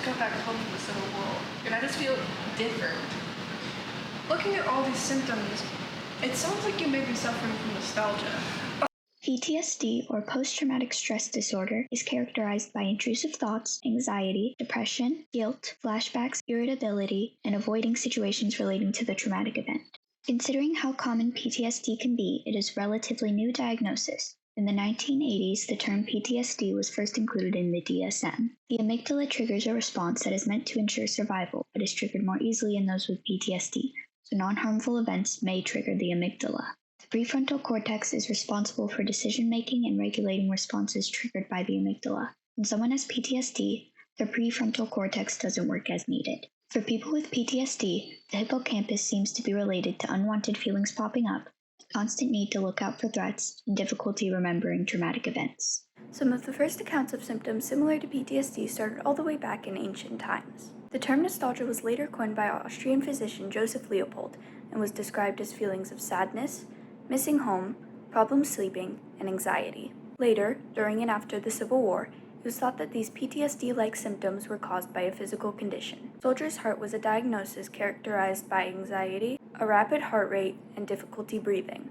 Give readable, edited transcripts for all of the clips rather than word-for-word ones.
just got back home from the Civil War, and I just feel different. Looking at all these symptoms, it sounds like you may be suffering from nostalgia. PTSD, or post-traumatic stress disorder, is characterized by intrusive thoughts, anxiety, depression, guilt, flashbacks, irritability, and avoiding situations relating to the traumatic event. Considering how common PTSD can be, it is a relatively new diagnosis. In the 1980s, the term PTSD was first included in the DSM. The amygdala triggers a response that is meant to ensure survival, but is triggered more easily in those with PTSD, so non-harmful events may trigger the amygdala. The prefrontal cortex is responsible for decision-making and regulating responses triggered by the amygdala. When someone has PTSD, their prefrontal cortex doesn't work as needed. For people with PTSD, the hippocampus seems to be related to unwanted feelings popping up, a constant need to look out for threats, and difficulty remembering traumatic events. Some of the first accounts of symptoms similar to PTSD started all the way back in ancient times. The term nostalgia was later coined by Austrian physician Joseph Leopold and was described as feelings of sadness, missing home, problems sleeping, and anxiety. Later, during and after the Civil War, it was thought that these PTSD-like symptoms were caused by a physical condition. Soldier's heart was a diagnosis characterized by anxiety, a rapid heart rate, and difficulty breathing.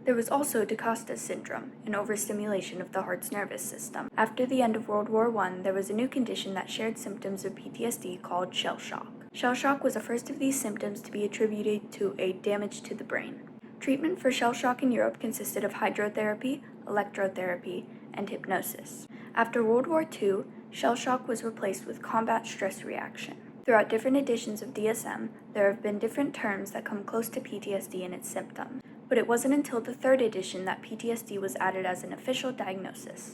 There was also DaCosta's syndrome, an overstimulation of the heart's nervous system. After the end of World War I, there was a new condition that shared symptoms of PTSD called shell shock. Shell shock was the first of these symptoms to be attributed to a damage to the brain. Treatment for shell shock in Europe consisted of hydrotherapy, electrotherapy, and hypnosis. After World War II, shell shock was replaced with combat stress reaction. Throughout different editions of DSM, there have been different terms that come close to PTSD and its symptoms, but it wasn't until the third edition that PTSD was added as an official diagnosis.